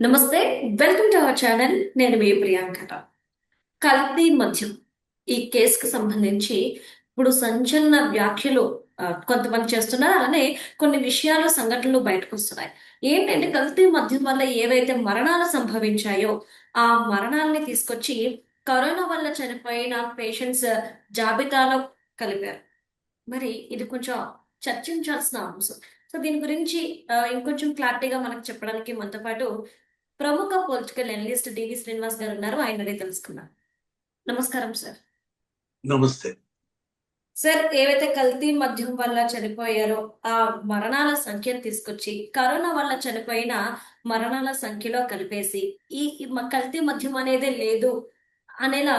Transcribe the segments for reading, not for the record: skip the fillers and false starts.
నమస్తే. Welcome to our channel. నేను మీ ప్రియాంకట. కల్తీ మద్యం ఈ కేసుకు సంబంధించి ఇప్పుడు సంచలన వ్యాఖ్యలు కొంతమంది చేస్తున్నారు. అలానే కొన్ని విషయాలు, సంఘటనలు బయటకొస్తున్నాయి. ఏంటంటే కల్తీ మద్యం వల్ల ఏవైతే మరణాలు సంభవించాయో, ఆ మరణాల్ని తీసుకొచ్చి కరోనా వల్ల చనిపోయిన పేషెంట్స్ జాబితాలో కలిపారు. మరి ఇది కొంచెం చర్చించాల్సిన అంశం. సో దీని గురించి ఇంకొంచెం క్లారిటీగా మనకు చెప్పడానికి మనతో పాటు ప్రముఖ పొలిటికల్ అనలిస్ట్ డివి శ్రీనివాస్ గారు ఉన్నారు. ఆయన అడిగి తెలుసుకుందాం. నమస్కారం సార్. నమస్తే. సార్, ఏవైతే కల్తీ మద్యం వల్ల చనిపోయారో ఆ మరణాల సంఖ్యను తీసుకొచ్చి కరోనా వల్ల చనిపోయిన మరణాల సంఖ్యలో కలిపేసి ఈ కల్తీ మద్యం అనేదే లేదు అనేలా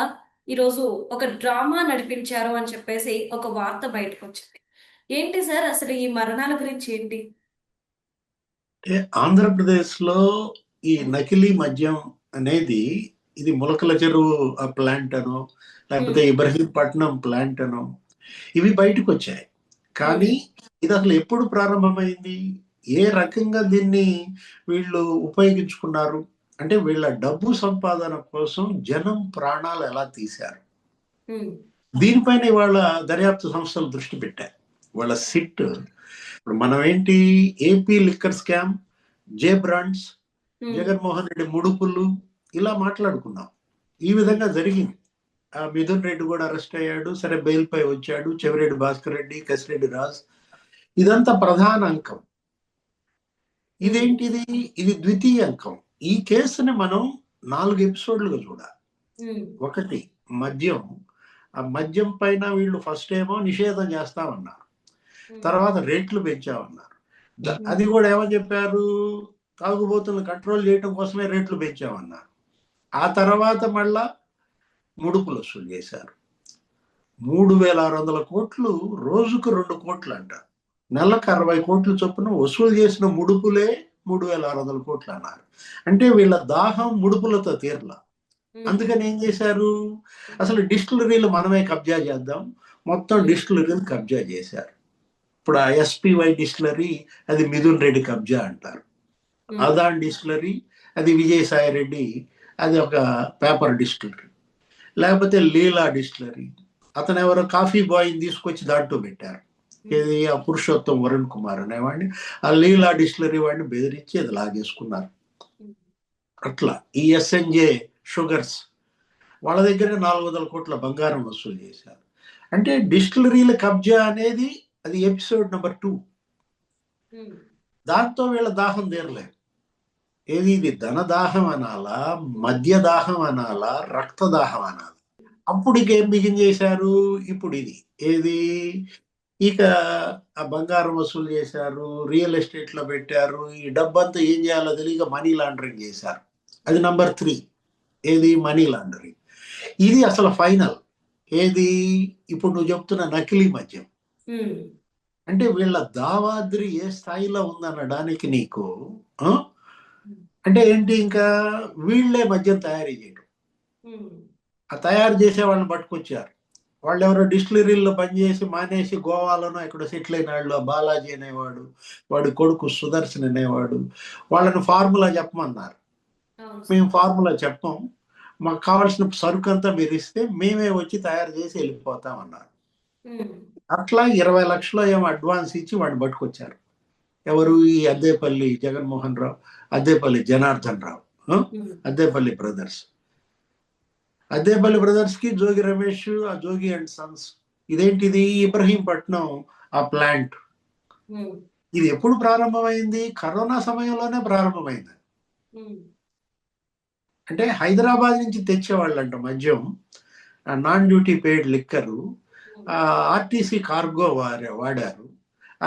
ఈరోజు ఒక డ్రామా నడిపించారు అని చెప్పేసి ఒక వార్త బయటకు వచ్చింది. ఏంటి సార్ అసలు ఈ మరణాల గురించి ఏంటి? ఆంధ్రప్రదేశ్‌లో ఈ నకిలీ మద్యం అనేది ఇది ములకల చెరువు ప్లాంట్ అనో, లేకపోతే ఇబ్రహీంపట్నం ప్లాంట్ అనో ఇవి బయటకొచ్చాయి. కానీ ఇది అసలు ఎప్పుడు ప్రారంభమైంది? ఏ రకంగా దీన్ని వీళ్ళు ఉపయోగించుకున్నారు? అంటే వీళ్ళ డబ్బు సంపాదన కోసం జనం ప్రాణాలు ఎలా తీశారు? దీనిపైన ఇవాళ దర్యాప్తు సంస్థలు దృష్టి పెట్టాయి. వాళ్ళ సిట్ ఇప్పుడు మనం ఏంటి ఏపీ లిక్కర్ స్కామ్, జే బ్రాండ్స్, జగన్మోహన్ రెడ్డి ముడుపులు ఇలా మాట్లాడుకున్నాం. ఈ విధంగా జరిగింది. మిథున్ రెడ్డి కూడా అరెస్ట్ అయ్యాడు. సరే బెయిల్ పై వచ్చాడు. చెవిరెడ్డి భాస్కర్ రెడ్డి, కసిరెడ్డి రాజ్, ఇదంతా ప్రధాన అంకం. ఇదేంటిది? ఇది ద్వితీయ అంకం. ఈ కేసుని మనం 4 ఎపిసోడ్లుగా చూడాలి. ఒకటి మద్యం. ఆ మద్యం పైన వీళ్ళు ఫస్ట్ ఏమో నిషేధం చేస్తామన్నారు, తర్వాత రేట్లు పెంచామన్నారు. అది కూడా ఏమని చెప్పారు? తాగుబోతులను కంట్రోల్ చేయడం కోసమే రేట్లు పెంచామన్నారు. ఆ తర్వాత మళ్ళా ముడుపులు వసూలు చేశారు. 3,600 కోట్లు, రోజుకు 2 కోట్లు అంట. నెలకు 60 కోట్లు చొప్పున వసూలు చేసిన ముడుపులే 3,600 కోట్లు అన్నారు. అంటే వీళ్ళ దాహం ముడుపులతో తీరలా. అందుకని ఏం చేశారు? అసలు డిస్టిలరీలు మనమే కబ్జా చేద్దాం, మొత్తం డిస్టిలరీలు కబ్జా చేశారు. ఇప్పుడు ఆ ఎస్పీవై డిస్టిలరీ అది మిథున్ రెడ్డి కబ్జా అంటారు. అదాన్ డిస్టిలరీ అది విజయసాయి రెడ్డి, అది ఒక పేపర్ డిస్టిలరీ. లేకపోతే లీలా డిస్టిలరీ, అతను ఎవరో కాఫీ బాయ్ని తీసుకొచ్చి దాంట్లో పెట్టారు. ఇది ఆ పురుషోత్తం వరుణ్ కుమార్ అనేవాడిని, ఆ లీలా డిస్టిలరీ వాడిని బెదిరించి అది లాగేసుకున్నారు. అట్లా ఈ ఎస్ఎన్జే షుగర్స్ వాళ్ళ దగ్గర 400 కోట్ల బంగారం వసూలు చేశారు. అంటే డిస్టిలరీల కబ్జా అనేది అది ఎపిసోడ్ నెంబర్ 2. దాంతో వీళ్ళ దాహం తీరలేదు. ఏది ఇది ధనదాహం అనాలా, మద్య దాహం అనాలా, రక్తదాహం అనాలా? అప్పుడు ఇంకేం బిగిన్ చేశారు? ఇప్పుడు ఇది ఏది ఇక ఆ బంగారం వసూలు చేశారు, రియల్ ఎస్టేట్ లో పెట్టారు. ఈ డబ్బంతా ఏం చేయాలో తెలియక మనీ లాండరింగ్ చేశారు. అది నంబర్ 3. ఏది మనీ లాండరింగ్. ఇది అసలు ఫైనల్. ఏది ఇప్పుడు నువ్వు చెప్తున్న నకిలీ మద్యం. అంటే వీళ్ళ దావాద్రి ఏ స్థాయిలో ఉందనడానికి నీకు అంటే ఏంటి, ఇంకా వీళ్ళే మద్యం తయారీ చేయడం. ఆ తయారు చేసే వాళ్ళని పట్టుకొచ్చారు. వాళ్ళు ఎవరో డిస్టిలరీల్లో పనిచేసి మానేసి గోవాలోనో ఇక్కడ సెటిల్ అయిన వాళ్ళు, బాలాజీ అనేవాడు, వాడి కొడుకు సుదర్శన్ అనేవాడు, వాళ్ళని ఫార్ములా చెప్పమన్నారు. మేము ఫార్ములా చెప్పం, మాకు కావాల్సిన సరుకు అంతా మీరు ఇస్తే మేమే వచ్చి తయారు చేసి వెళ్ళిపోతామన్నారు. అట్లా 20 లక్షలు ఏమో అడ్వాన్స్ ఇచ్చి వాడిని పట్టుకొచ్చారు. ఎవరు? ఈ అద్దేపల్లి జగన్మోహన్ రావు, అద్దేపల్లి జనార్దన్ రావు, అద్దేపల్లి బ్రదర్స్. అద్దేపల్లి బ్రదర్స్ కి జోగి రమేష్, ఆ జోగి అండ్ సన్స్. ఇదేంటిది? ఇబ్రహీంపట్నం ఆ ప్లాంట్. ఇది ఎప్పుడు ప్రారంభమైంది? కరోనా సమయంలోనే ప్రారంభమైంది. అంటే హైదరాబాద్ నుంచి తెచ్చేవాళ్ళంట మద్యం, non duty paid liquor, RTC cargo వాడారు.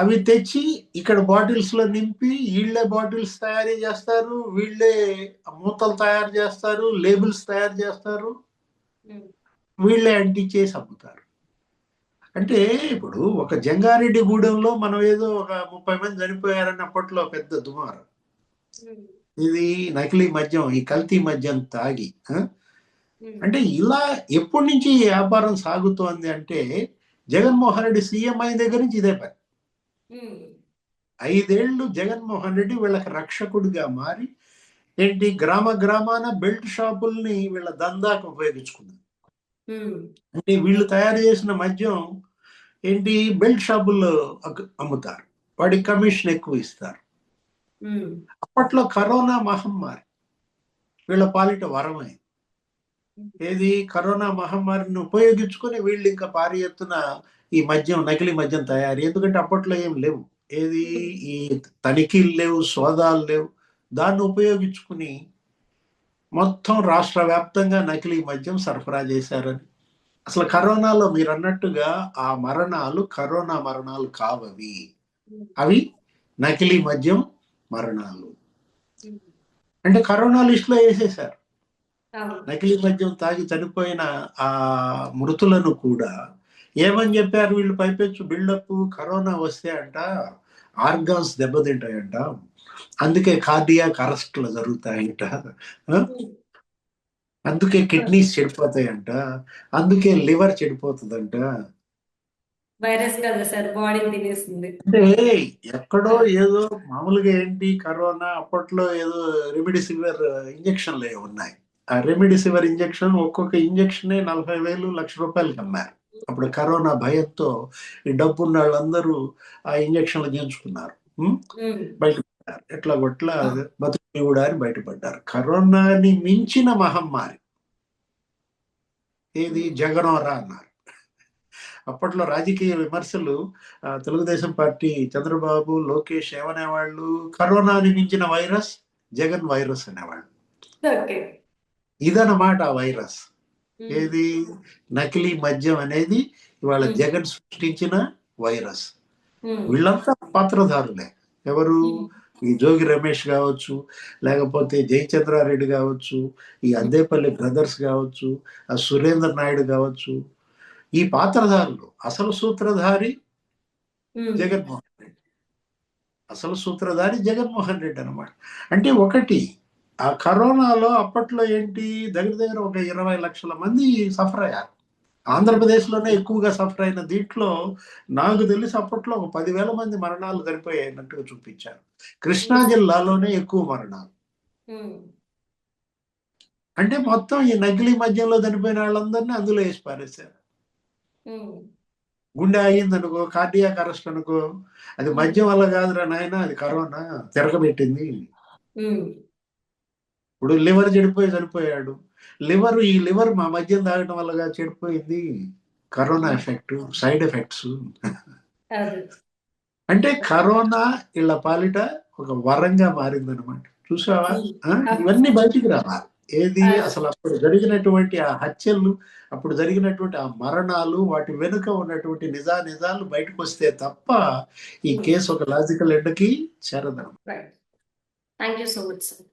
అవి తెచ్చి ఇక్కడ బాటిల్స్ లో నింపి వీళ్ళే బాటిల్స్ తయారీ చేస్తారు, వీళ్ళే మూతలు తయారు చేస్తారు, లేబుల్స్ తయారు చేస్తారు, వీళ్ళే అంటించేసి అమ్ముతారు. అంటే ఇప్పుడు ఒక జంగారెడ్డి గూడెంలో మనం ఏదో ఒక 30 మంది చనిపోయారని అప్పట్లో పెద్ద దుమారం. ఇది నకిలీ మద్యం, ఈ కల్తీ మద్యం తాగి. అంటే ఇలా ఎప్పటి నుంచి ఈ వ్యాపారం సాగుతోంది అంటే జగన్మోహన్ రెడ్డి సీఎం అయిన దగ్గర నుంచి ఇదే పని. 5 ఏళ్ళు జగన్మోహన్ రెడ్డి వీళ్ళకి రక్షకుడిగా మారి ఏంటి గ్రామ గ్రామాన బెల్ట్ షాపుల్ని వీళ్ళ దందాకు ఉపయోగించుకున్నారు. ఉమ్, అంటే వీళ్ళు తయారు చేసిన మద్యం ఏంటి బెల్ట్ షాపుల్లో అమ్ముతారు, వాడికి కమిషన్ ఎక్కువ ఇస్తారు. ఉమ్, అప్పట్లో కరోనా మహమ్మారి వీళ్ళ పాలిట వరమైంది. ఏది కరోనా మహమ్మారిని ఉపయోగించుకొని వీళ్ళు ఇంకా భారీ ఎత్తున ఈ మద్యం, నకిలీ మద్యం తయారీ. ఎందుకంటే అప్పట్లో ఏం లేవు, ఏది ఈ తనిఖీలు లేవు, సోదాలు లేవు. దాన్ని ఉపయోగించుకుని మొత్తం రాష్ట్ర వ్యాప్తంగా నకిలీ మద్యం సరఫరా చేశారని. అసలు కరోనాలో మీరు అన్నట్టుగా ఆ మరణాలు కరోనా మరణాలు కావవి, అవి నకిలీ మద్యం మరణాలు. ఉమ్, అంటే కరోనా లిస్టులో వేసేశారు. అవును. నకిలీ మద్యం తాగి చనిపోయిన ఆ మృతులను కూడా ఏమని చెప్పారు వీళ్ళు పైపెచ్చు బిల్డప్, కరోనా వస్తే అంట ఆర్గాన్స్ దెబ్బతింటాయంట, అందుకే కార్డియాక్ అరెస్ట్లు జరుగుతాయంట, ఆ? ఉమ్, అందుకే కిడ్నీస్ చెడిపోతాయంట, అందుకే లివర్ చెడిపోతుందంట. వైరస్ కదా సార్, బాడీని తినేస్తుంది. అంటే ఎక్కడో ఏదో మామూలుగా ఏంటి కరోనా అప్పట్లో ఏదో రెమిడిసివిర్ ఇంజక్షన్లు ఉన్నాయి. ఆ రెమిడిసివిర్ ఇంజక్షన్ ఒక్కొక్క ఇంజక్షనే 40,000 1,00,000 అమ్మారు. అప్పుడు కరోనా భయంతో ఈ డబ్బున్న వాళ్ళందరూ ఆ ఇంజక్షన్లు చేయించుకున్నారు. ఉమ్, ఉమ్, బయటపడ్డారు, ఎట్లా కొట్లా బతుకుడా అని బయటపడ్డారు. కరోనాని మించిన మహమ్మారి ఏది ఉమ్, జగనోరా అన్నారు. అప్పట్లో రాజకీయ విమర్శలు, తెలుగుదేశం పార్టీ చంద్రబాబు, లోకేష్ ఏమనేవాళ్ళు, కరోనాని మించిన వైరస్ జగన్ వైరస్ అనేవాళ్ళు. ఓకే. ఇదన్నమాట ఆ వైరస్. ఉమ్, ఏది నకిలీ మద్యం అనేది ఇవాళ ఉమ్, జగన్ సృష్టించిన వైరస్. ఉమ్, వీళ్ళంతా పాత్రధారులే. ఎవరు? ఉమ్, ఈ జోగి రమేష్ కావచ్చు, లేకపోతే జయచంద్రారెడ్డి కావచ్చు, ఈ అద్దేపల్లి బ్రదర్స్ కావచ్చు, ఆ సురేంద్ర నాయుడు కావచ్చు, ఈ పాత్రధారులు. అసలు సూత్రధారి ఉమ్, జగన్మోహన్ రెడ్డి. అసలు సూత్రధారి జగన్మోహన్ రెడ్డి అనమాట. అంటే ఒకటి, ఆ కరోనాలో అప్పట్లో ఏంటి దగ్గర దగ్గర ఒక 20 లక్షల మంది సఫర్ అయ్యారు. ఆంధ్రప్రదేశ్లోనే ఎక్కువగా సఫర్ అయిన దీంట్లో నాకు తెలిసి అప్పట్లో ఒక 10,000 మంది మరణాలు చనిపోయినట్టుగా చూపించారు. కృష్ణా జిల్లాలోనే ఎక్కువ మరణాలు. ఉమ్, అంటే మొత్తం ఈ నకిలీ మద్యంలో చనిపోయిన వాళ్ళందరినీ అందులో వేసి పారేశారు. ఉమ్, గుండె ఆగిందనుకో, కార్డియాక్ అరెస్ట్ అనుకో, అది మద్యం వల్ల కాదురా నాయన, అది కరోనా తిరగబెట్టింది. ఉమ్, ఇప్పుడు లివర్ చెడిపోయి చనిపోయాడు. ఈ లివర్ మా మద్యం తాగడం వల్లగా చెడిపోయింది. Corona effect, side effects. అది. అంటే కరోనా ఇళ్ళ పాలిట ఒక వరంగా మారిందనమాట. చూసావా? ఇవన్నీ బయటికి రావాలి. ఏది అసలు అప్పుడు జరిగినటువంటి ఆ హత్యలు, అప్పుడు జరిగినటువంటి ఆ మరణాలు, వాటి వెనుక ఉన్నటువంటి నిజాలు బయటకు వస్తే తప్ప ఈ కేసు ఒక లాజికల్ ఎండ్కి చేరదనమాట. Right. Thank you so much sir.